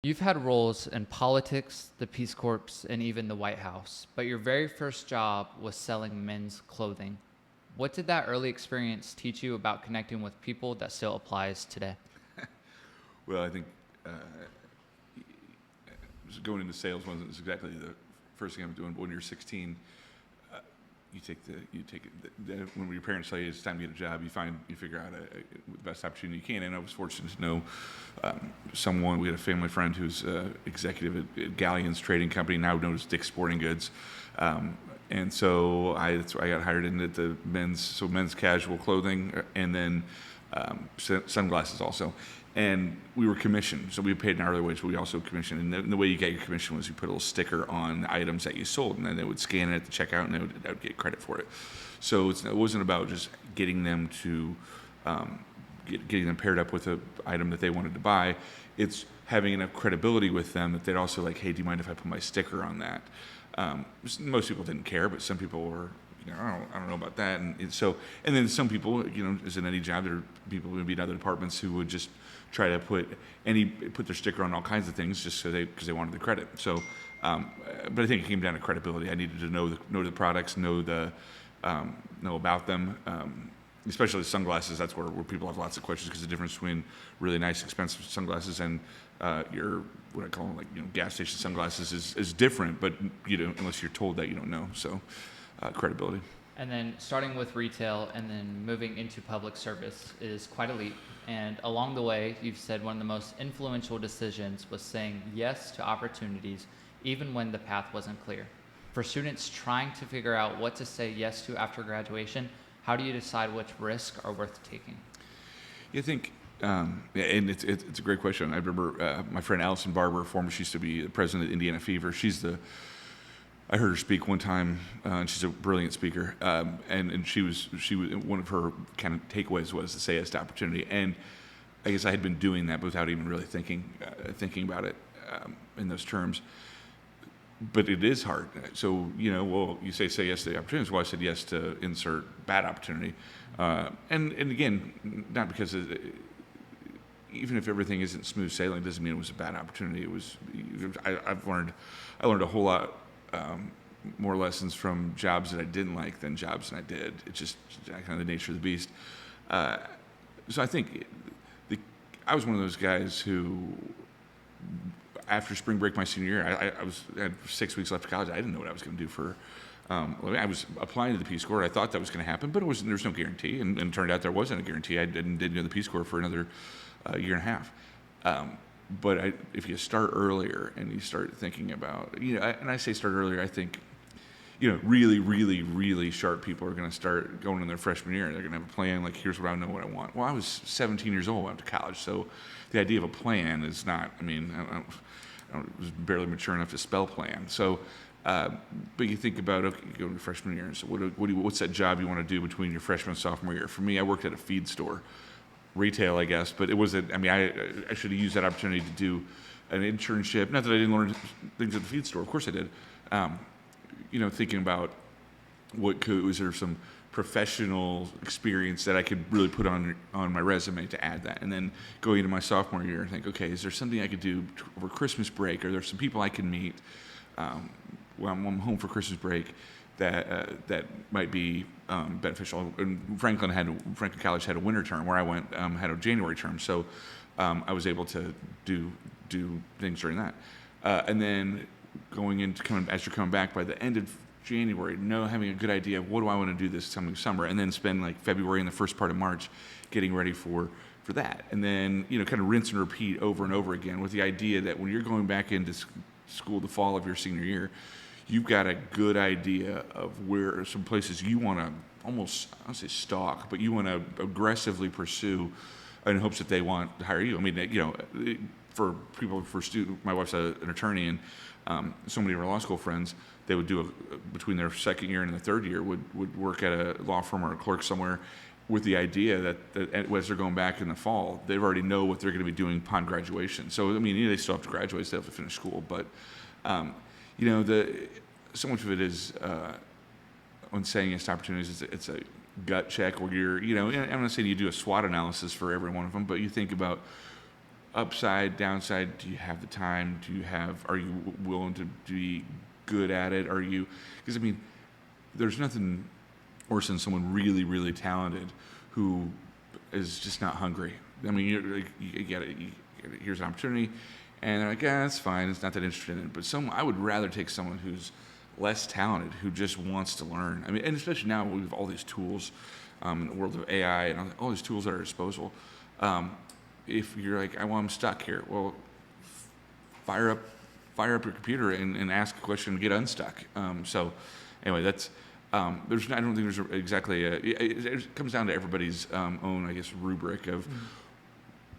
You've had roles in politics, the Peace Corps, and even the White House, but your very first job was selling men's clothing. What did that early experience teach you about connecting with people that still applies today? Well, I think uh, going into sales wasn't exactly the first thing I'm doing. But when you're 16, you take it. When your parents tell you it's time to get a job, you figure out the best opportunity you can. And I was fortunate to know someone. We had a family friend who's executive at Galleon's trading company, now known as Dick's Sporting Goods. And so that's why I got hired into the men's casual clothing, and then sunglasses also. And we were commissioned, so we paid an hourly wage, but we also commissioned. And the way you get your commission was you put a little sticker on the items that you sold, and then they would scan it at the checkout, and I would get credit for it. So it wasn't about just getting them to getting them paired up with an item that they wanted to buy. It's having enough credibility with them that they'd also like, hey, do you mind if I put my sticker on that? Most people didn't care, but some people were, I don't know about that. And then some people, as in any job, there are people maybe in other departments who would just try to put their sticker on all kinds of things just because they wanted the credit. So, but I think it came down to credibility. I needed to know the products, know about them. Especially sunglasses, that's where people have lots of questions, because the difference between really nice, expensive sunglasses and your, what I call them, gas station sunglasses is different. But unless you're told that, you don't know. So, credibility. And then starting with retail and then moving into public service is quite a leap. And along the way, you've said one of the most influential decisions was saying yes to opportunities, even when the path wasn't clear. For students trying to figure out what to say yes to after graduation, how do you decide which risks are worth taking? I think, and it's a great question. I remember my friend Allison Barber, she used to be the president of Indiana Fever. I heard her speak one time, and she's a brilliant speaker. And she was one of her kind of takeaways was to say yes to opportunity. And I guess I had been doing that without even really thinking about it in those terms. But it is hard. So, you say yes to the opportunities. Well, I said yes to insert bad opportunity. And again, not because even if everything isn't smooth sailing, doesn't mean it was a bad opportunity. I learned a whole lot more lessons from jobs that I didn't like than jobs that I did. It's just kind of the nature of the beast. So I think I was one of those guys who, after spring break my senior year, I had 6 weeks left of college. I didn't know what I was going to do for. I was applying to the Peace Corps. I thought that was going to happen, but there was no guarantee, and it turned out there wasn't a guarantee. I didn't go to the Peace Corps for another year and a half. But if you start earlier and you start thinking about, and I say start earlier, I think, really, really, really sharp people are going to start going in their freshman year, and they're going to have a plan, like, here's what I know what I want. Well, I was 17 years old when I went to college, so the idea of a plan is not, I was barely mature enough to spell plan. So, but you think about, okay, you go to freshman year, and so what's that job you want to do between your freshman and sophomore year? For me, I worked at a feed store. Retail, I guess, but it wasn't. I should have used that opportunity to do an internship. Not that I didn't learn things at the feed store. Of course I did. Thinking about was there some professional experience that I could really put on my resume to add that, and then going into my sophomore year, think, okay, is there something I could do over Christmas break? Are there some people I can meet when I'm home for Christmas break that might be beneficial? And Franklin College had a winter term where I went had a January term, so I was able to do things during that. And then as you're coming back by the end of January, having a good idea of what do I want to do this coming summer, and then spend like February and the first part of March getting ready for that, and then kind of rinse and repeat over and over again, with the idea that when you're going back into school the fall of your senior year, you've got a good idea of where some places you want to almost, I don't say stalk, but you want to aggressively pursue in hopes that they want to hire you. For students, my wife's an attorney, and so many of our law school friends, they would do between their second year and the third year would work at a law firm or a clerk somewhere, with the idea that as they're going back in the fall, they already know what they're going to be doing upon graduation. So they still have to graduate, they have to finish school, but so much of it is when saying yes to opportunities, it's a gut check where I'm not saying you do a SWOT analysis for every one of them, but you think about upside, downside? Do you have the time? Are you willing to be good at it? Because I mean, there's nothing worse than someone really, really talented who is just not hungry. I mean, you get it. Here's an opportunity, and they're like, yeah, that's fine. It's not that interested in it. But I would rather take someone who's less talented, who just wants to learn. I mean, and especially now we have all these tools in the world of AI and all these tools at our disposal. If you're like, I'm stuck here, well, fire up your computer and ask a question and get unstuck. So anyway, that's I don't think there's exactly it comes down to everybody's own, I guess, rubric of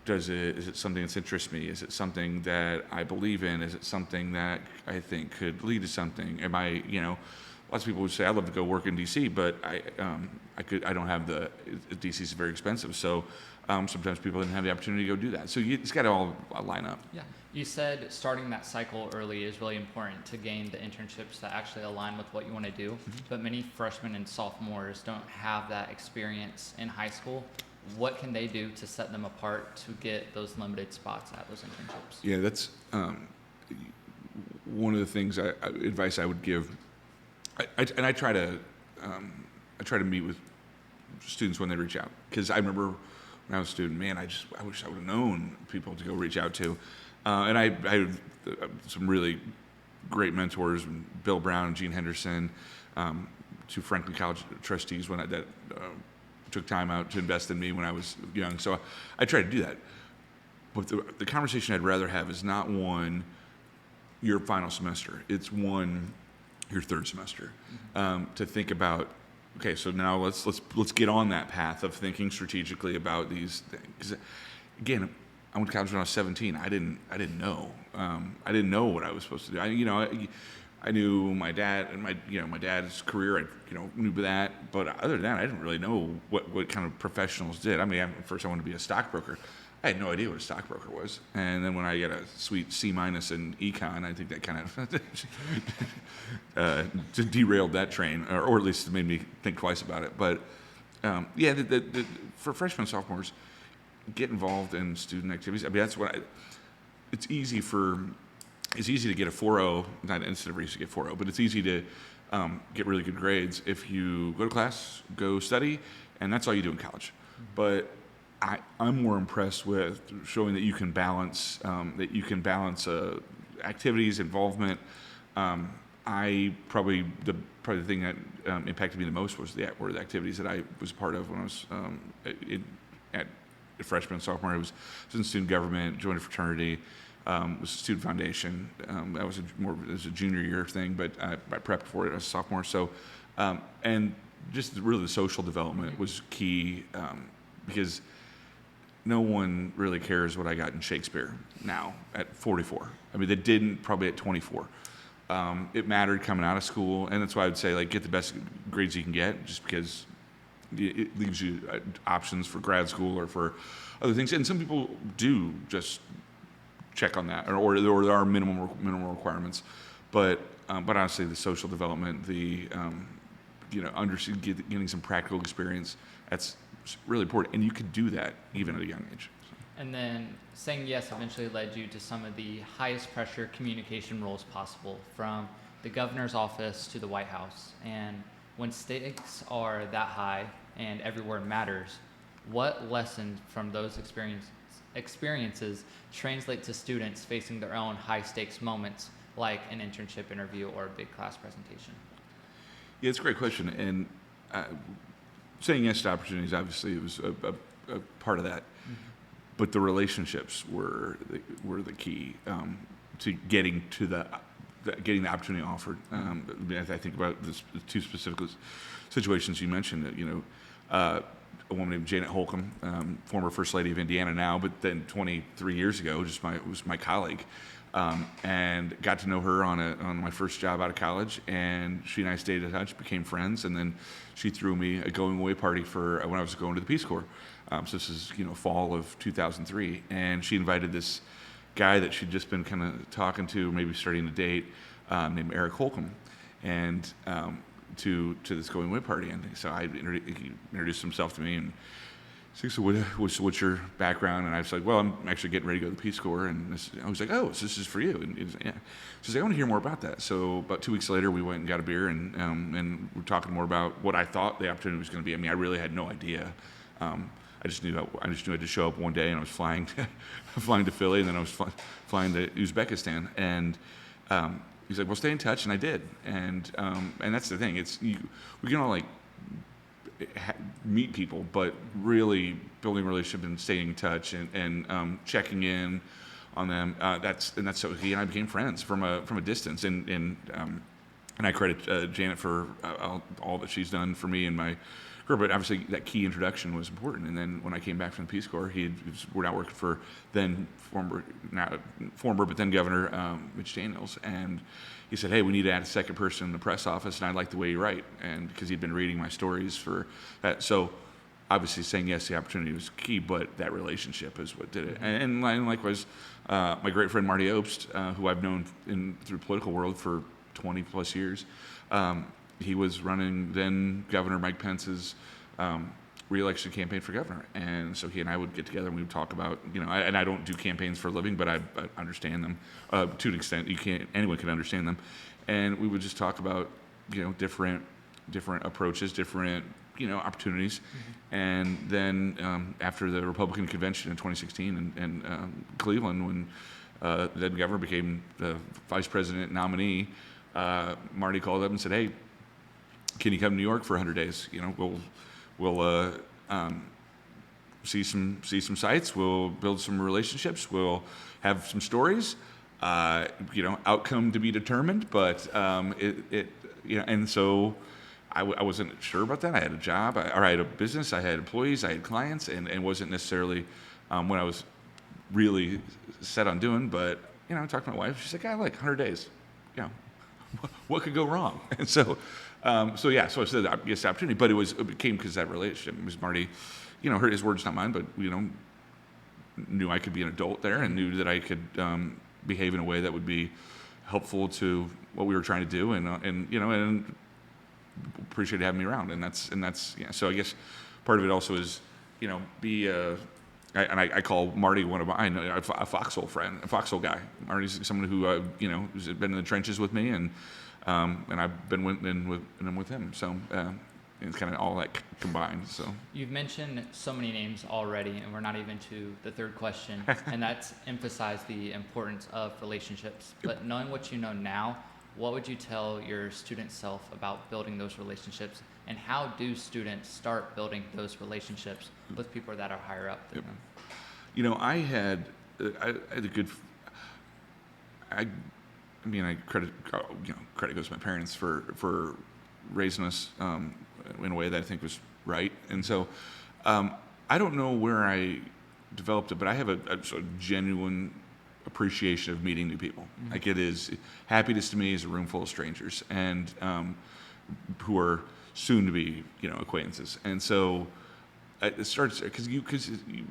is it something that interests me? Is it something that I believe in? Is it something that I think could lead to something? Lots of people would say I'd love to go work in DC, but I don't have DC is very expensive, so sometimes people didn't have the opportunity to go do that. So it's got to all line up. Yeah. You said starting that cycle early is really important to gain the internships that actually align with what you want to do. Mm-hmm. But many freshmen and sophomores don't have that experience in high school. What can they do to set them apart to get those limited spots at those internships? Yeah, that's one of the things advice I would give. I try to meet with students when they reach out, because I remember when I was a student, man, I wish I would have known people to go reach out to, and I had some really great mentors, Bill Brown and Gene Henderson, two Franklin College trustees that took time out to invest in me when I was young. So I try to do that. But the conversation I'd rather have is not one, your final semester. It's one, your third semester. To think about, okay, so now let's get on that path of thinking strategically about these things. 'Cause again, I went to college when I was 17. I didn't know. I didn't know what I was supposed to do. I knew my dad and my dad's career. I knew that, but other than that, I didn't really know what kind of professionals did. I mean, first I wanted to be a stockbroker. I had no idea what a stockbroker was, and then when I got a sweet C- in econ, I think that kind of just derailed that train, or at least made me think twice about it. But for freshmen and sophomores, get involved in student activities. I mean, that's what it's easy to get a 4.0, not instead of easy to get 4.0, but it's easy to get really good grades if you go to class, go study, and that's all you do in college. But I'm more impressed with showing that you can balance activities, involvement. Probably the thing that impacted me the most were the activities that I was part of when I was at freshman and sophomore. I was in student government, joined a fraternity. Was a student foundation. That was a junior year thing, but I prepped for it as a sophomore. So, and just really the social development was key, because no one really cares what I got in Shakespeare now at 44. I mean, they didn't probably at 24. It mattered coming out of school, and that's why I would say, get the best grades you can get, just because it leaves you options for grad school or for other things. And some people do just check on that, or there are minimum requirements, but honestly, the social development, the getting some practical experience, that's really important, and you could do that even at a young age. And then saying yes eventually led you to some of the highest pressure communication roles possible, from the governor's office to the White House. And when stakes are that high and every word matters, what lessons from those experiences translate to students facing their own high-stakes moments, like an internship interview or a big class presentation? Yeah, it's a great question. And saying yes to opportunities, obviously, it was a part of that. Mm-hmm. But the relationships were the key to getting the opportunity offered. I think about the two specific situations you mentioned. A woman named Janet Holcomb, former First Lady of Indiana now, but then 23 years ago, was my colleague, and got to know her on my first job out of college, and she and I stayed in touch, became friends, and then she threw me a going away party for when I was going to the Peace Corps. So this is fall of 2003, and she invited this guy that she'd just been kind of talking to, maybe starting to date, named Eric Holcomb, and to this going away party. And so he introduced himself to me, and So what's your background? And I was like, well, I'm actually getting ready to go to the Peace Corps. And I was like, oh, so this is for you. And yeah. She's like, I want to hear more about that. So about 2 weeks later, we went and got a beer and we're talking more about what I thought the opportunity was going to be. I mean, I really had no idea. I just knew I had to show up one day, and I was flying to Philly, and then I was flying to Uzbekistan. And he's like, well, stay in touch, and I did. And that's the thing. We can all like meet people, but really building a relationship and staying in touch and checking in on them. That's so he and I became friends from a distance. And I credit Janet for all that she's done for me and my career. But obviously that key introduction was important. And then when I came back from the Peace Corps, we're now working for former but then Governor Mitch Daniels, and he said, hey, we need to add a second person in the press office, and I like the way you write, and because he'd been reading my stories for that. So obviously saying yes to the opportunity was key, but that relationship is what did it. And likewise, my great friend Marty Obst, who I've known through the political world for 20 plus years, he was running then Governor Mike Pence's re-election campaign for governor, and so he and I would get together and we would talk about, and I don't do campaigns for a living, but I understand them to an extent. Anyone can understand them, and we would just talk about different approaches, different opportunities. And then after the Republican convention in 2016 in Cleveland, when then governor became the vice president nominee, Marty called up and said, hey, can you come to New York for 100 days? We'll see some sites. We'll build some relationships. We'll have some stories. Outcome to be determined. But and so I wasn't sure about that. I had a job, I had a business. I had employees. I had clients, and wasn't necessarily what I was really set on doing. But I talked to my wife. She's like, I like 100 days. What could go wrong? And so I said, yes, opportunity, but it came because that relationship. It was Marty, heard his words, not mine, but knew I could be an adult there, and knew that I could behave in a way that would be helpful to what we were trying to do, and appreciated having me around, and that's yeah. So I guess part of it also is I call Marty one of a foxhole friend, a foxhole guy. Marty's someone who who's been in the trenches with me, and I've been with him. So it's kind of all that combined. So you've mentioned so many names already, and we're not even to the third question, and that's emphasize the importance of relationships. But knowing what you know now, what would you tell your student self about building those relationships, and how do students start building those relationships with people that are higher up than them? I had a good. I credit goes to my parents for raising us in a way that I think was right, and so I don't know where I developed it, but I have a genuine appreciation of meeting new people. Mm-hmm. Like, it is happiness to me is a room full of strangers, and who are soon to be acquaintances, and so. It starts because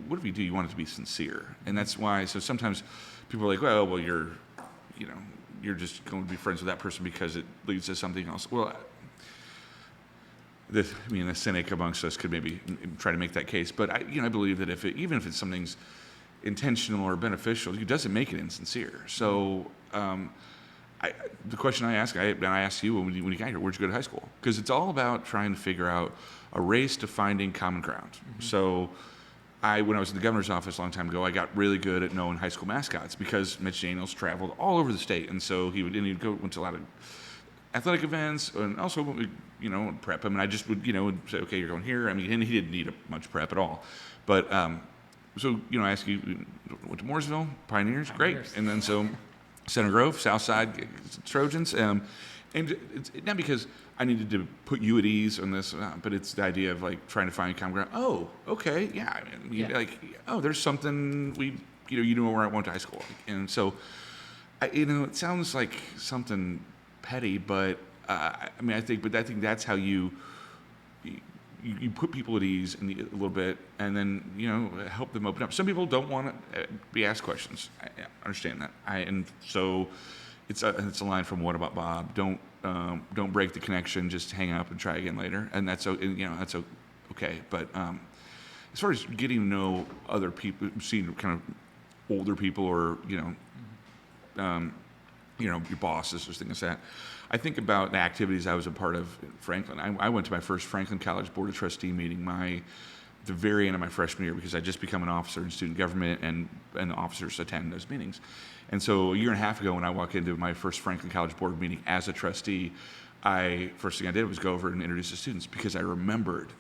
what do? You want it to be sincere, and that's why. So sometimes people are like, well, you're just going to be friends with that person because it leads to something else. Well, the cynic amongst us could maybe try to make that case, but I believe that even if it's something's intentional or beneficial, it doesn't make it insincere. So the question I asked you when you got here, where'd you go to high school? Because it's all about trying to figure out a race to finding common ground. Mm-hmm. So when I was in the governor's office a long time ago, I got really good at knowing high school mascots because Mitch Daniels traveled all over the state, and so he'd went to a lot of athletic events, and also prep him, and I just would say, okay, you're going here. And he didn't need much prep at all, but so I asked you, went to Mooresville, Pioneers, great, and then so Center Grove, Southside Trojans, and it's not because I needed to put you at ease on this, but it's the idea of like trying to find common ground. Oh, okay, yeah. There's something you know where I went to high school, and so it sounds like something petty, but I think that's how you put people at ease a little bit, and then help them open up. Some people don't want to be asked questions. I understand that. And so it's a line from What About Bob? Don't break the connection. Just hang up and try again later. And that's okay. But as far as getting to know other people, seeing kind of older people, or your bosses or things like that. I think about the activities I was a part of in Franklin. I went to my first Franklin College Board of Trustee meeting the very end of my freshman year, because I just become an officer in student government, and the officers attend those meetings. And so a year and a half ago, when I walked into my first Franklin College Board meeting as a trustee, first thing I did was go over and introduce the students, because I remembered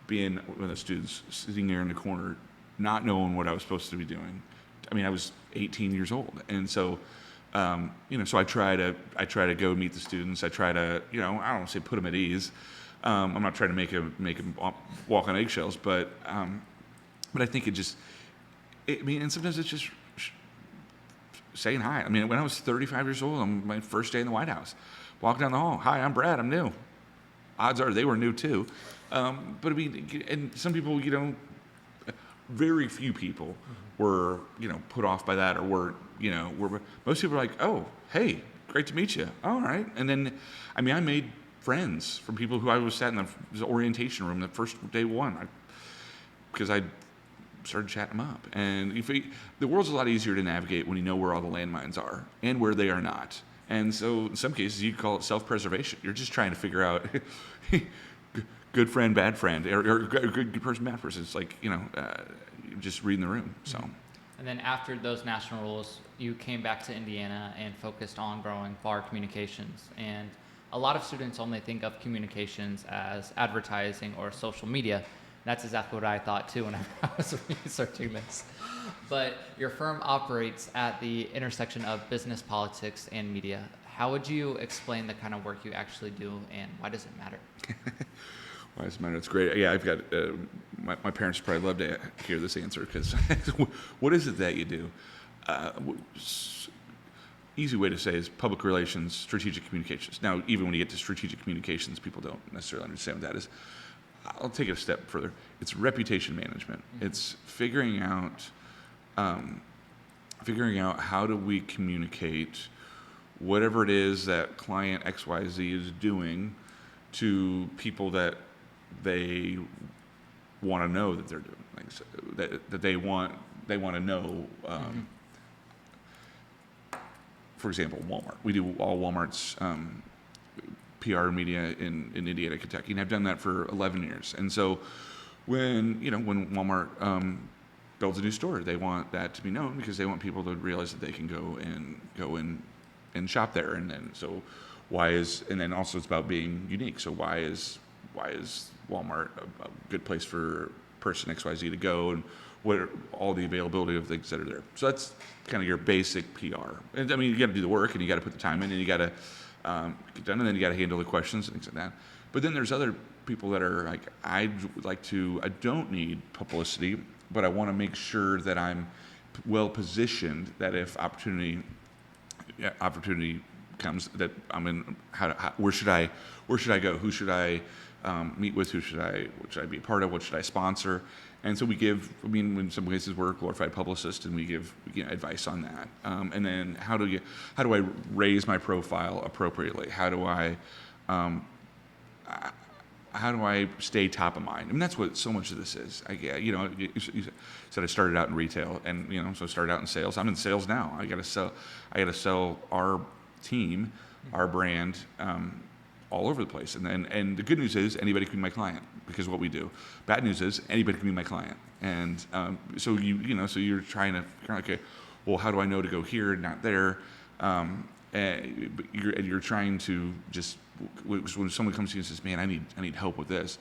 being one of the students sitting there in the corner, not knowing what I was supposed to be doing. I mean, I was 18 years old, and so so I try to go meet the students. I try to, I don't want to say put them at ease. I'm not trying to make them walk on eggshells, but I think and sometimes it's just saying hi. I mean, when I was 35 years old, on my first day in the White House, walk down the hall, hi, I'm Brad, I'm new. Odds are they were new too. But I mean, and some people, very few people were, put off by that, or were most people are like, oh, hey, great to meet you. All right. And then, I made friends from people who I was sat in the orientation room the first day one, because I started chatting them up. And the world's a lot easier to navigate when you know where all the landmines are and where they are not. And so in some cases, you call it self-preservation. You're just trying to figure out good friend, bad friend, or good person, bad person. It's like, just reading the room. So. And then after those national roles, you came back to Indiana and focused on growing bar communications. And a lot of students only think of communications as advertising or social media. That's exactly what I thought too when I was researching this. But your firm operates at the intersection of business, politics, and media. How would you explain the kind of work you actually do, and why does it matter? Why does it matter? It's great. Yeah, I've got my parents probably love to hear this answer, because what is it that you do? Easy way to say is public relations, strategic communications. Now, even when you get to strategic communications, people don't necessarily understand what that is. I'll take it a step further. It's reputation management. Mm-hmm. It's figuring out how do we communicate whatever it is that client XYZ is doing to people that they want to know that they're doing, that they want to know. For example, Walmart. We do all Walmart's PR media in Indiana, Kentucky, and I've done that for 11 years. And so when Walmart builds a new store, they want that to be known, because they want people to realize that they can go in and shop there. And then and then also it's about being unique. So why is Walmart a good place for person XYZ to go, and what are all the availability of things that are there? So that's kind of your basic PR. And you got to do the work, and you got to put the time in, and you got to get done, and then you got to handle the questions and things like that. But then there's other people that are like, I don't need publicity, but I want to make sure that I'm well positioned, that if opportunity comes, that I'm in. Where should I go? Who should I meet with? What should I be a part of? What should I sponsor? And so we give. In some cases, we're a glorified publicist, and we give advice on that. And then how do I raise my profile appropriately? How do I stay top of mind? That's what so much of this is. You said I started out in retail, and so I started out in sales. I'm in sales now. I got to sell our team, our brand, all over the place. And the good news is anybody can be my client, because of what we do. Bad news is anybody can be my client. And so you're trying to, okay, well, how do I know to go here and not there? And you're trying to just, when someone comes to you and says, man, I need help with this,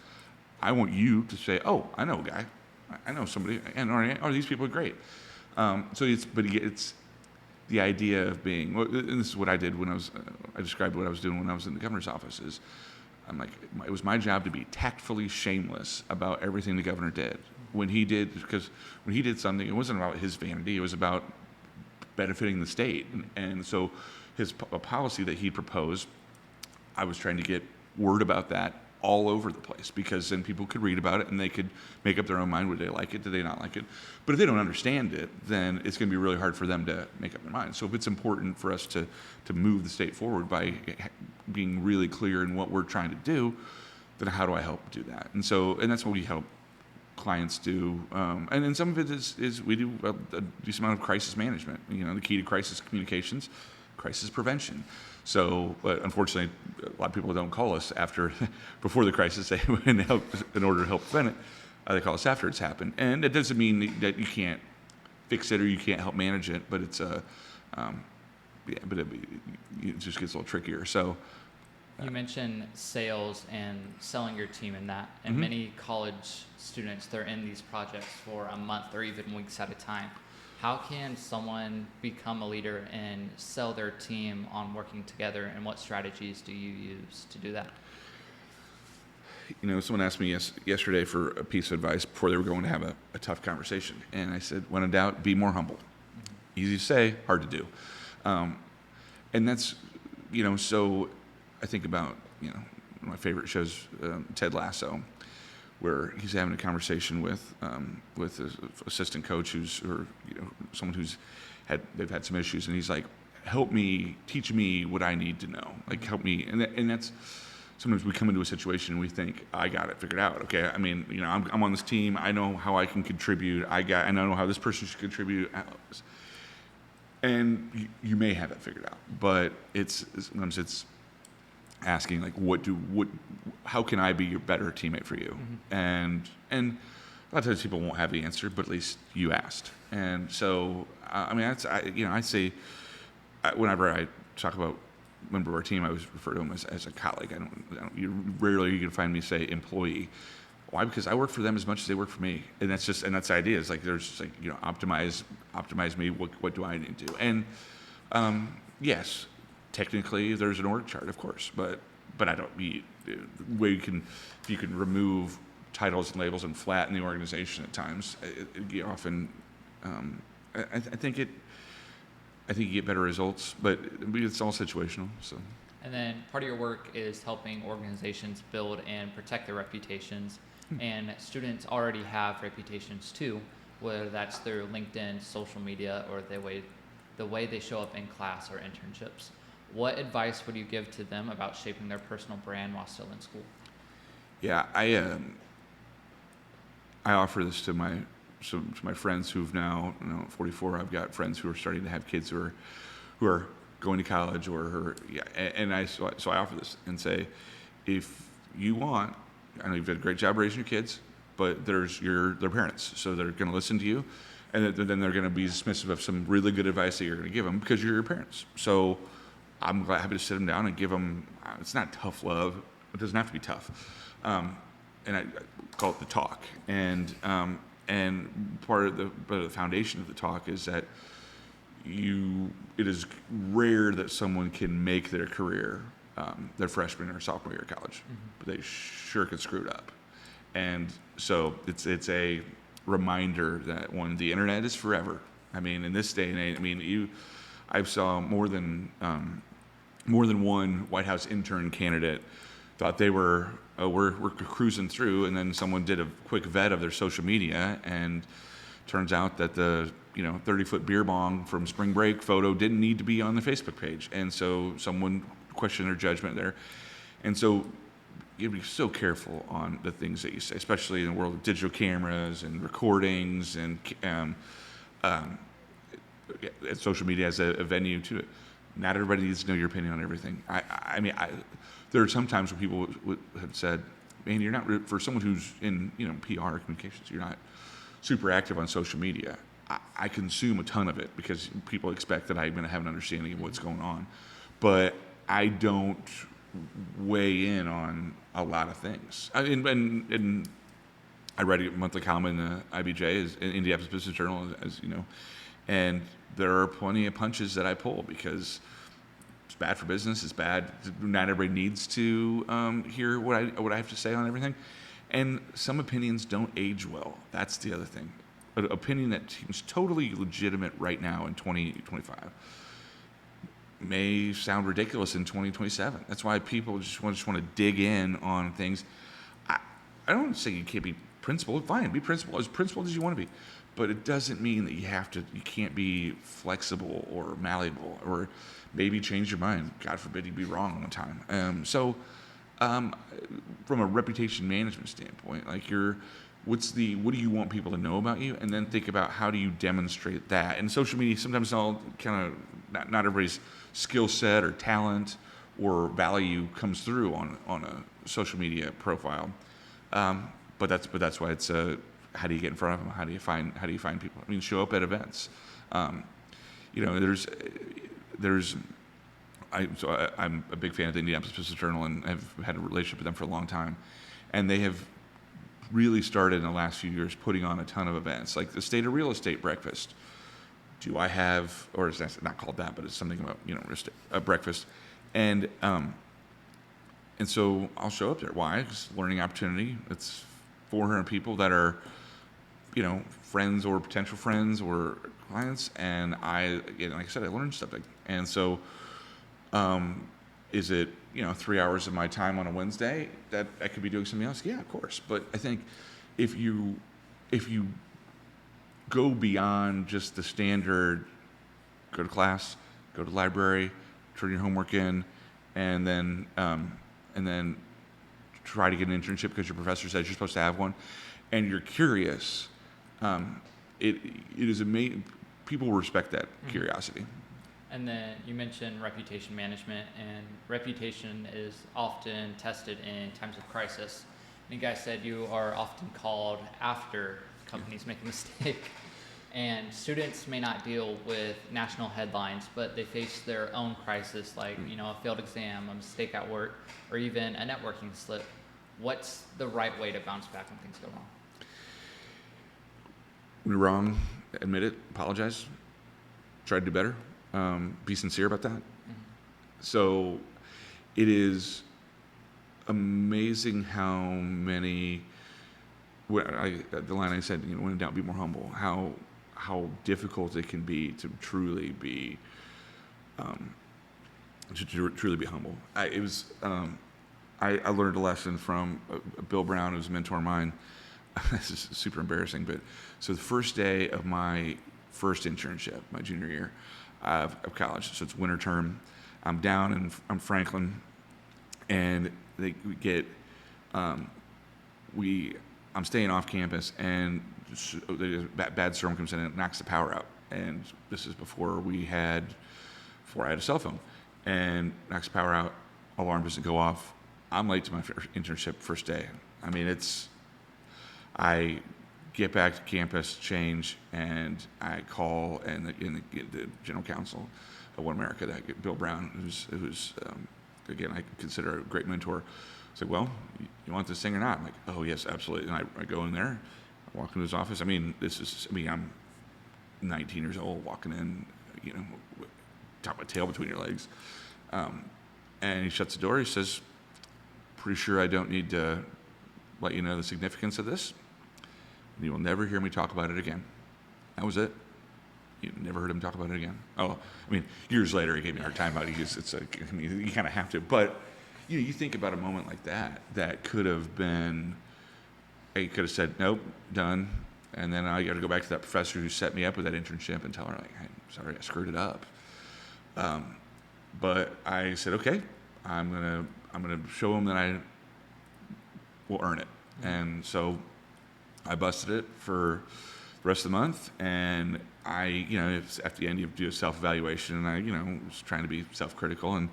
I want you to say, oh, I know a guy, I know somebody, and these people are great. So it's the idea of being, and this is what I did when I described what I was doing when I was in the governor's office, is I'm like, it was my job to be tactfully shameless about everything the governor did. Because when he did something, it wasn't about his vanity, it was about benefiting the state. And so a policy that he proposed, I was trying to get word about that all over the place, because then people could read about it and they could make up their own mind. Would they like it? Do they not like it? But if they don't understand it, then it's going to be really hard for them to make up their mind. So if it's important for us to move the state forward by being really clear in what we're trying to do, then how do I help do that? And that's what we help clients do, and then some of it is we do a decent amount of crisis management. The key to crisis communications, crisis prevention. So, but unfortunately, a lot of people don't call us before the crisis. They in order to help prevent it. They call us after it's happened, and it doesn't mean that you can't fix it or you can't help manage it, but it's but it just gets a little trickier. So. You mentioned sales and selling your team in that, and many college students, they're in these projects for a month or even weeks at a time. How can someone become a leader and sell their team on working together, and what strategies do you use to do that? Someone asked me yesterday for a piece of advice before they were going to have a tough conversation, and I said, when in doubt, be more humble. Easy to say, hard to do. And that's, so I think about, one of my favorite shows, Ted Lasso, where he's having a conversation with his assistant coach someone they've had some issues, and he's like, help me, teach me what I need to know, like help me. And that's, sometimes we come into a situation and we think, I got it figured out. Okay, I mean, I'm on this team, I know how I can contribute, I know how this person should contribute. And you may have it figured out, but sometimes it's asking like, how can I be a better teammate for you? And a lot of times people won't have the answer, but at least you asked. And so, I say, whenever I talk about a member of our team, I always refer to him as a colleague. Rarely you can find me say employee. Why? Because I work for them as much as they work for me, and that's the idea. It's like there's just like optimize me. What do I need to do? And yes, technically there's an org chart, of course, but I don't. The way if you can remove titles and labels and flatten the organization at times, you often. I think you get better results, but it's all situational. So. And then part of your work is helping organizations build and protect their reputations. And students already have reputations too, whether that's through LinkedIn, social media, or the way they show up in class or internships. What advice would you give to them about shaping their personal brand while still in school? Yeah, I offer this to my friends who've now 44. I've got friends who are starting to have kids who are going to college so I offer this and say, if you want, I know you've done a great job raising your kids, but there's their parents, so they're going to listen to you, and then they're going to be dismissive of some really good advice that you're going to give them because you're your parents. So I'm happy to sit them down and give them. It's not tough love. It doesn't have to be tough, and I call it the talk. And part of the foundation of the talk is that it is rare that someone can make their career their freshman or sophomore year of college, but they sure can screw it up. And so it's a reminder that the internet is forever. I mean, in this day and age, I saw more than one White House intern candidate thought they were cruising through, and then someone did a quick vet of their social media, and turns out that the 30-foot beer bong from spring break photo didn't need to be on the Facebook page, and so someone questioned their judgment there. And so you have to be so careful on the things that you say, especially in the world of digital cameras and recordings and social media as a venue to it. Not everybody needs to know your opinion on everything. There are some times when people have said, man, you're not, for someone who's in PR communications, you're not super active on social media. I consume a ton of it because people expect that I'm going to have an understanding of what's going on, but I don't weigh in on a lot of things. And I write a monthly column in the IBJ, Indianapolis Business Journal, as you know, and there are plenty of punches that I pull because it's bad for business. It's bad. Not everybody needs to hear what I have to say on everything, and some opinions don't age well. That's the other thing. An opinion that seems totally legitimate right now in 2025 may sound ridiculous in 2027. That's why people just want to dig in on things. I don't say you can't be principled. Fine, be principled as you want to be, but it doesn't mean that you can't be flexible or malleable or maybe change your mind. God forbid you be wrong one time. From a reputation management standpoint, like what do you want people to know about you, and then think about how do you demonstrate that. And social media sometimes all kind of not everybody's skill set or talent or value comes through on a social media profile. But that's why it's how do you get in front of them? How do you find people? I mean, show up at events. I'm a big fan of the Indianapolis Business-Journal, and I've had a relationship with them for a long time, and they have really started in the last few years putting on a ton of events, like the State of Real Estate breakfast. Do I have, or it's not called that, but it's something about a breakfast, and so I'll show up there. Why? It's a learning opportunity. It's 400 people that are, friends or potential friends or clients, and like I said, I learned something. And so, is it 3 hours of my time on a Wednesday that I could be doing something else? Yeah, of course. But I think if you go beyond just the standard, go to class, go to the library, turn your homework in, and then try to get an internship because your professor says you're supposed to have one, and you're curious, it is amazing. People will respect that curiosity. And then you mentioned reputation management, and reputation is often tested in times of crisis. And you guys said you are often called after companies make a mistake. And students may not deal with national headlines, but they face their own crisis, like a failed exam, a mistake at work, or even a networking slip. What's the right way to bounce back when things go wrong? When you're wrong, admit it, apologize, try to do better, be sincere about that. Mm-hmm. So it is amazing how many, the line I said, when in doubt, be more humble, how difficult it can be to truly be humble. I learned a lesson from Bill Brown, who's a mentor of mine. This is super embarrassing, but so the first day of my first internship, my junior year of college, so it's winter term, I'm down in Franklin, and I'm staying off campus, and a bad storm comes in and it knocks the power out. And this is before I had a cell phone, and knocks the power out, alarm doesn't go off. I'm late to my internship first day. I mean, I get back to campus, change, and I call and the general counsel of One America, Bill Brown, who's again, I consider a great mentor. It's like, well, you want this thing or not? I'm like, oh yes, absolutely. And I go in there, I walk into his office. I'm 19 years old, walking in, top of my tail between your legs. And he shuts the door. He says, pretty sure I don't need to let you know the significance of this. And you will never hear me talk about it again. That was it. You never heard him talk about it again. Oh, years later, he gave me a hard time about it. You kind of have to. But, you think about a moment like that could have been, he could have said, nope, done. And then I got to go back to that professor who set me up with that internship and tell her, like, hey, sorry, I screwed it up. But I said, okay, I'm gonna show him that I will earn it. Mm-hmm. And so I busted it for the rest of the month, and at the end you do a self-evaluation, and I was trying to be self-critical, and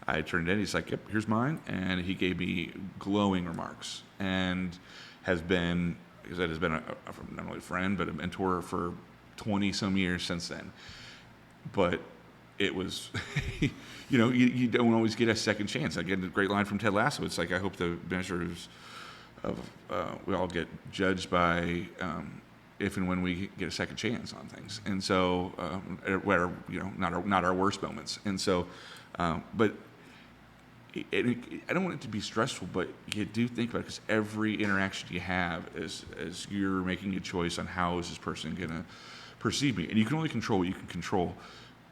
I turned it in. He's like, yep, here's mine. And he gave me glowing remarks, and has been not only a friend, but a mentor for 20 some years since then. But it was, you don't always get a second chance. I get a great line from Ted Lasso. It's like, I hope the measures of we all get judged by if and when we get a second chance on things. And so, where not our worst moments. And so, but I don't want it to be stressful, but you do think about it, because every interaction you have is you're making a choice on how is this person going to perceive me. And you can only control what you can control,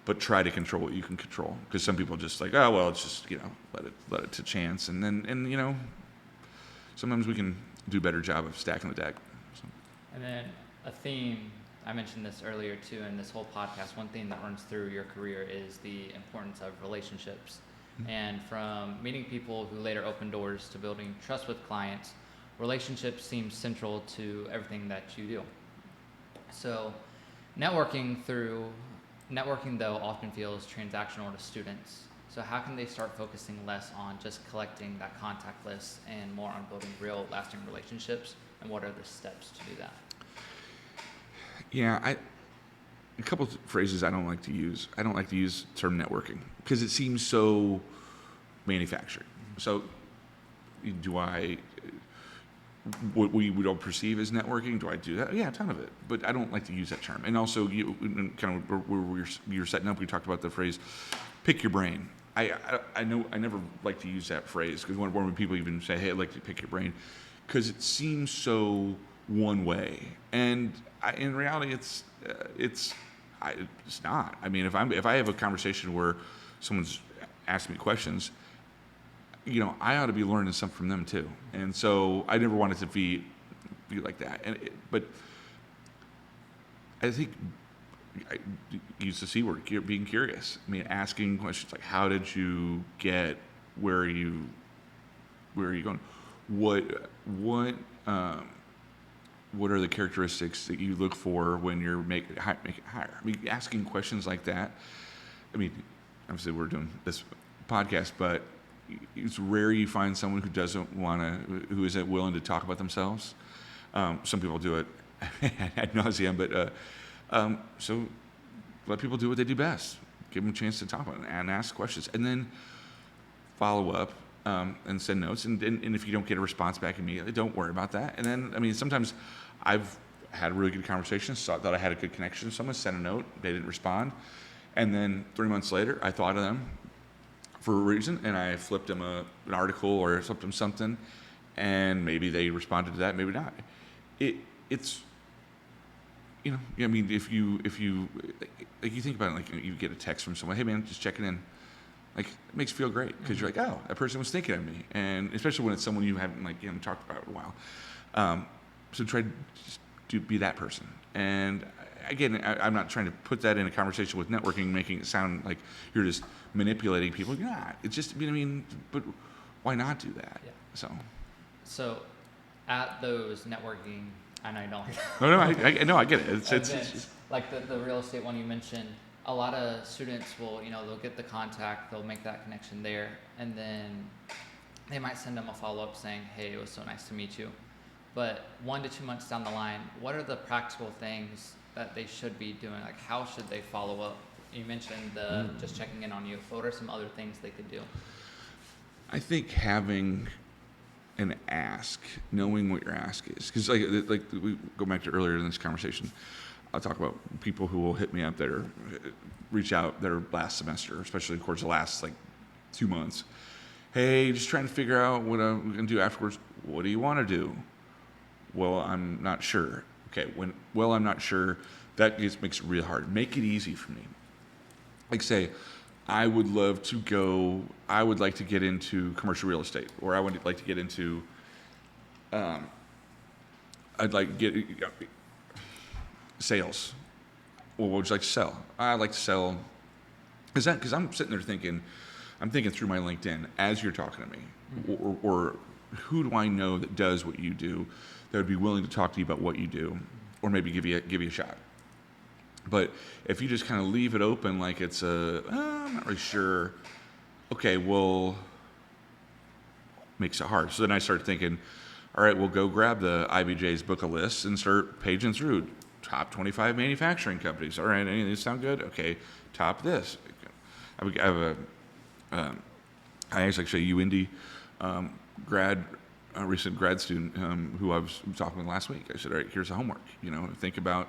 but try to control what you can control. Because some people just like, oh, well, it's just, let it to chance. And sometimes we can do a better job of stacking the deck. So. And then a theme, I mentioned this earlier too, in this whole podcast, one thing that runs through your career is the importance of relationships. Mm-hmm. And from meeting people who later open doors to building trust with clients, relationships seem central to everything that you do. So networking though often feels transactional to students. So how can they start focusing less on just collecting that contact list and more on building real lasting relationships? And what are the steps to do that? Yeah, a couple of phrases I don't like to use. I don't like to use the term networking because it seems so manufactured. So do I, what we don't perceive as networking, do I do that? Yeah, a ton of it. But I don't like to use that term. And also, kind of where we were setting up, we talked about the phrase, pick your brain. I know I never like to use that phrase because when people even say, hey, I'd like to pick your brain, because it seems so one way. And in reality, it's not. I mean, if I have a conversation where someone's asking me questions, I ought to be learning something from them too. And so I never wanted to be like that. But I think I use the C word, being curious. I mean, asking questions like, how did you get where are you going? What are the characteristics that you look for when you're making it hire? I mean, asking questions like that. I mean, obviously we're doing this podcast, but it's rare you find someone who who isn't willing to talk about themselves. Some people do it ad nauseum, but so let people do what they do best. Give them a chance to talk about it and ask questions, and then follow up and send notes. And if you don't get a response back immediately, don't worry about that. And then, I mean, sometimes I've had really good conversations, thought I had a good connection. Someone sent a note, they didn't respond, and then 3 months later, I thought of them for a reason, and I flipped them an article or flipped them something, and maybe they responded to that, maybe not. It's I mean, if you like, you think about it, like, you get a text from someone, hey man, just checking in, like, it makes you feel great because you're like, oh, that person was thinking of me, and especially when it's someone you haven't talked about in a while. So try to just be that person. And again, I'm not trying to put that in a conversation with networking, making it sound like you're just manipulating people. You're not. It's just, I mean, but why not do that? Yeah. So at those networking, I know you don't like that. No, I get it. It's like the real estate one you mentioned. A lot of students will, they'll get the contact, they'll make that connection there, and then they might send them a follow-up saying, hey, it was so nice to meet you. But 1 to 2 months down the line, what are the practical things that they should be doing? Like, how should they follow up? You mentioned just checking in on you. What are some other things they could do? I think having an ask, knowing what your ask is, because like we go back to earlier in this conversation, I'll talk about people who will hit me up that reach out that are last semester, especially of course the last 2 months. Hey, just trying to figure out what I'm going to do afterwards. What do you want to do? Well, I'm not sure. Okay, I'm not sure, that just makes it really hard. Make it easy for me. Like, say, I would like to get into commercial real estate, or I would like to get into, I'd like to get sales. Well, what would you like to sell? I'd like to sell, because I'm sitting there thinking through my LinkedIn as you're talking to me, or who do I know that does what you do, that would be willing to talk to you about what you do, or maybe give you a shot. But if you just kind of leave it open like it's I'm not really sure, okay, well, makes it hard. So then I start thinking, all right, we'll go grab the IBJ's book of lists and start paging through top 25 manufacturing companies. All right, any of these sound good? Okay, top this. I have I actually a UIndy a recent grad student who I was talking with last week. I said, all right, here's the homework. Think about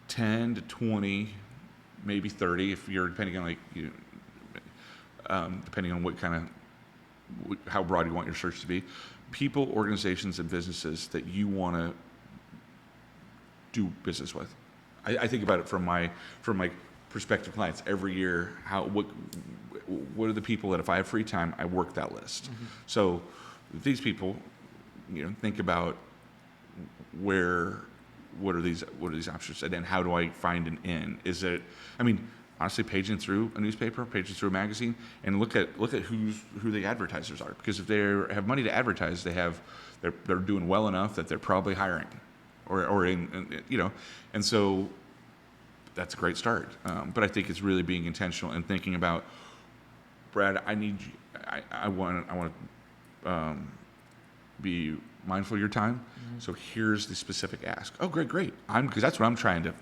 10 to 20, maybe 30, if you're depending on what kind of, how broad you want your search to be. People, organizations, and businesses that you want to do business with. I think about it from my prospective clients every year. What are the people that if I have free time, I work that list. Mm-hmm. So these people, think about what are these options, and then how do I find an in? Is it, honestly paging through a newspaper, paging through a magazine, and look at who the advertisers are. Because if they have money to advertise, they're doing well enough that they're probably hiring, or and so that's a great start. But I think it's really being intentional and thinking about, Brad, I need you. I want to be mindful of your time. So here's the specific ask. Oh, great. Because that's what I'm trying to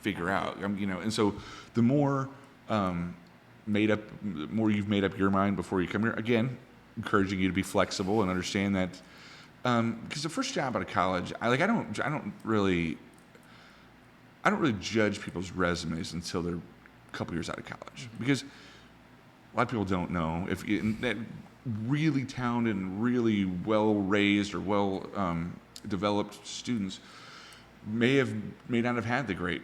figure out. And so the more more you've made up your mind before you come here. Again, encouraging you to be flexible and understand that. Because the first job out of college, I don't really judge people's resumes until they're a couple years out of college, because a lot of people don't know if that really talented and really well raised or well developed students may not have had a great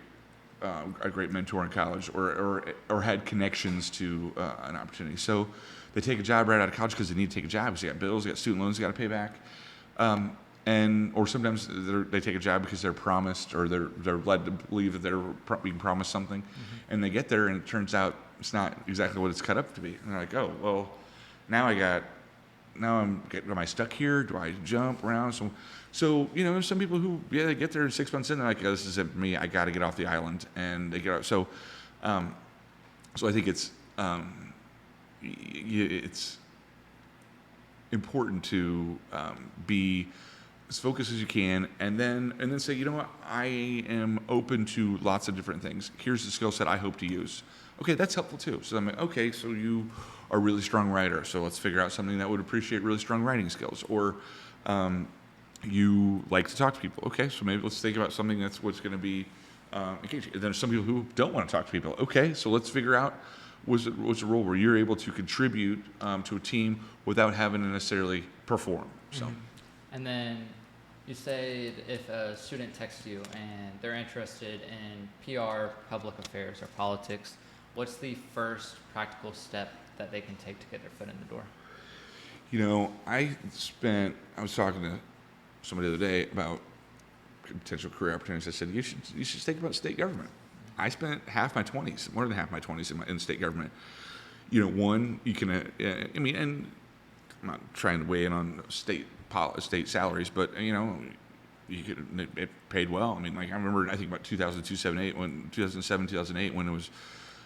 mentor in college, or had connections to an opportunity. So they take a job right out of college because they need to take a job because they got bills, they got student loans they got to pay back, or sometimes they take a job because they're promised, or they're led to believe that they're being promised something, and they get there and it turns out it's not exactly what it's cut up to be. And they're like, oh well, now am I stuck here? Do I jump around? So there's some people who they get there 6 months in, they're like, oh, this isn't me. I got to get off the island, and they get out. So I think it's important to be as focused as you can, and then say, you know what, I am open to lots of different things. Here's the skill set I hope to use. Okay, that's helpful too. So I'm like, okay, so you are a really strong writer, so let's figure out something that would appreciate really strong writing skills. Or you like to talk to people. Okay, so maybe let's think about something that's what's going to be engaging. And then there's some people who don't want to talk to people. Okay, so let's figure out what's a role where you're able to contribute to a team without having to necessarily perform. So, and then you said if a student texts you and they're interested in PR, public affairs, or politics, what's the first practical step that they can take to get their foot in the door? I was talking to somebody the other day about potential career opportunities. I said, you should think about state government. I spent more than half my 20s in state government. One, you can, and I'm not trying to weigh in on state salaries, but it paid well. I remember, I think about 2007, 2008, when it was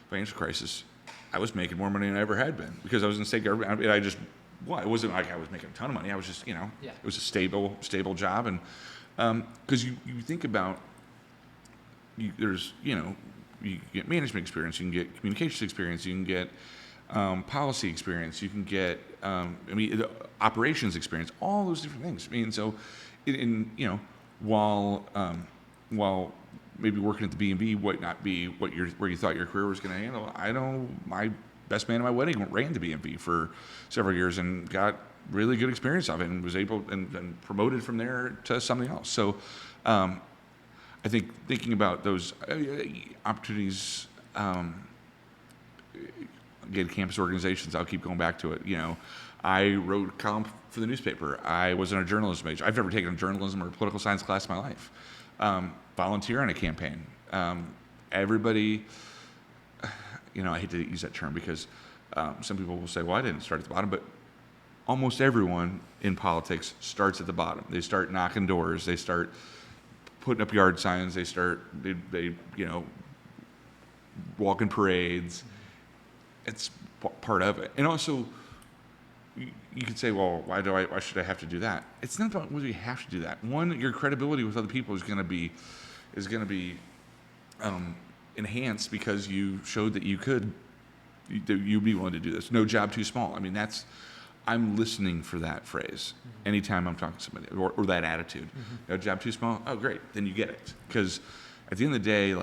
financial crisis, I was making more money than I ever had been because I was in state government. It wasn't like I was making a ton of money. I was just, it was a stable job. And because you think about, you get management experience, you can get communications experience, you can get policy experience, you can get operations experience, all those different things. So while maybe working at the B&B might not be where you thought your career was going to handle, I know my best man at my wedding ran the B&B for several years and got really good experience of it, and was able and promoted from there to something else. So I think thinking about those opportunities, again, campus organizations, I'll keep going back to it. I wrote a column for the newspaper. I was in a journalism major. I've never taken a journalism or political science class in my life. Volunteer on a campaign. Everybody, I hate to use that term because some people will say, well, I didn't start at the bottom, but almost everyone in politics starts at the bottom. They start knocking doors. They start putting up yard signs. They walk in parades. It's part of it. And also, you could say, well, why should I have to do that? It's not about whether you have to do that. One, your credibility with other people is going to be enhanced because you showed that you'd be willing to do this. No job too small. I'm listening for that phrase anytime I'm talking to somebody, or that attitude. No job too small. Oh, great. Then you get it. Because at the end of the day,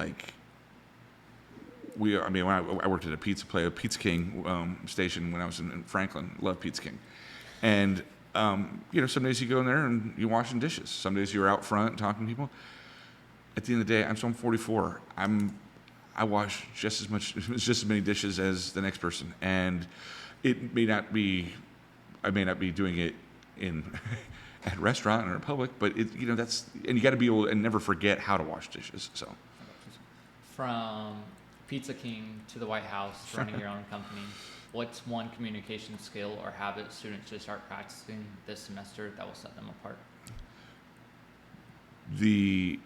when I worked at a Pizza King station when I was in Franklin. Loved Pizza King. And, some days you go in there and you're washing dishes. Some days you're out front talking to people. At the end of the day, I'm 44. I wash just as many dishes as the next person. And it may not be, I may not be doing it at a restaurant or in public, but and you got to be able and never forget how to wash dishes. So, from Pizza King to the White House, running your own company. What's one communication skill or habit students should start practicing this semester that will set them apart? The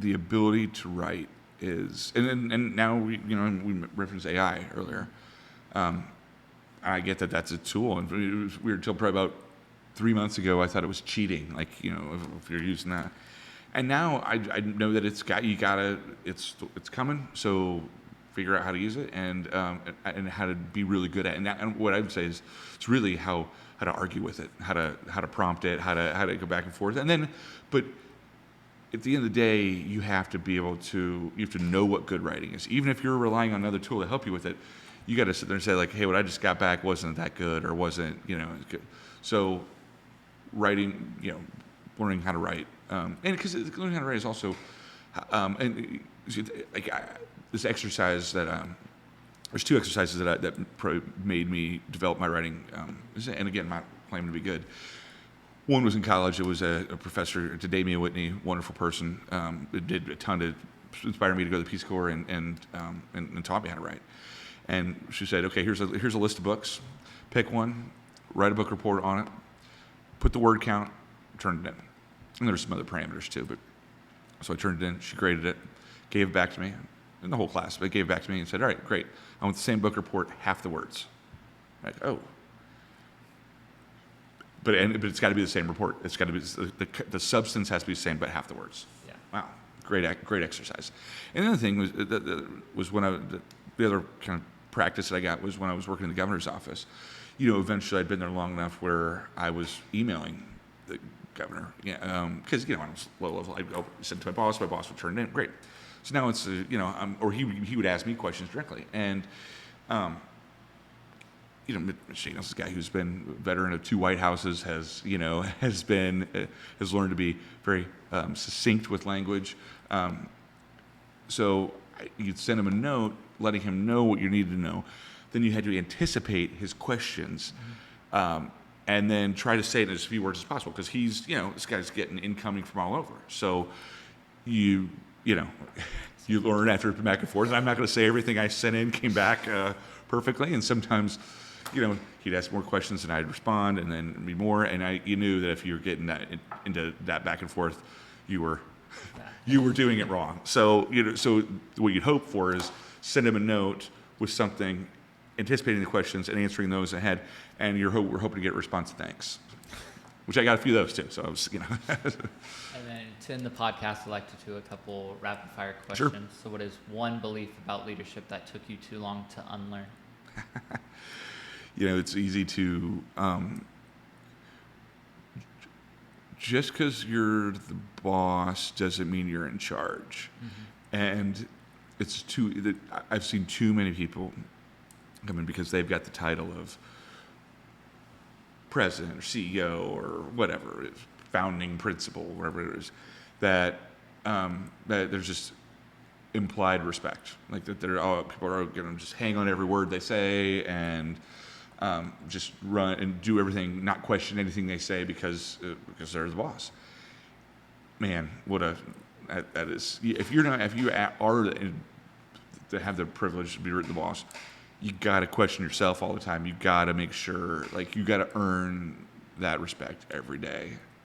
ability to write is, and now we referenced AI earlier. I get that that's a tool, and it was weird until probably about 3 months ago. I thought it was cheating, like if you're using that. And now I know that it's coming. So figure out how to use it and how to be really good at it. And what I would say is it's really how to argue with it, how to prompt it, how to go back and forth. And then, but at the end of the day, you have to know what good writing is. Even if you're relying on another tool to help you with it, you got to sit there and say like, hey, what I just got back wasn't that good or wasn't good. So writing, learning how to write, and because learning how to write is also, this exercise that there's two exercises that probably made me develop my writing, and again, not claiming to be good. One was in college. It was a professor, Damia Whitney, wonderful person. It did a ton to inspire me to go to the Peace Corps and taught me how to write. And she said, okay, here's a list of books. Pick one, write a book report on it, put the word count, turn it in. And there were some other parameters too, but so I turned it in. She graded it, gave it back to me, in the whole class, but gave it back to me and said, all right, great. I want the same book report, half the words. Like, oh. But it's got to be the same report. It's got to be the substance has to be the same, but half the words. Yeah. Wow, great exercise. And the other thing was the other kind of practice that I got was when I was working in the governor's office. Eventually I'd been there long enough where I was emailing the governor. Because when I was low level, I'd go send it to my boss would turn it in. Great. So now it's or he would ask me questions directly, and Shane, this guy who's been a veteran of 2 White Houses, has learned to be very succinct with language. So you'd send him a note, letting him know what you needed to know. Then you had to anticipate his questions, and then try to say it in as few words as possible, because he's, this guy's getting incoming from all over. So you learn after back and forth. And I'm not going to say everything I sent in came back perfectly, and sometimes, he'd ask more questions and I'd respond, and then be more. And you knew that if you were getting into that back and forth, you were doing it wrong. So so what you'd hope for is send him a note with something, anticipating the questions and answering those ahead, and we're hoping to get a response. Thanks, which I got a few of those too. So I was, And then to end the podcast, I'd like to do a couple rapid fire questions. Sure. So what is one belief about leadership that took you too long to unlearn? It's easy to, just because you're the boss doesn't mean you're in charge. Mm-hmm. And I've seen too many people come in because they've got the title of president or CEO or whatever, founding principal, whatever it is, that there's just implied respect, like that people are going to just hang on every word they say and just run and do everything, not question anything they say because they're the boss. Man, that is. If you are to have the privilege to be the boss, you got to question yourself all the time. You got to make sure, like, you got to earn that respect every day.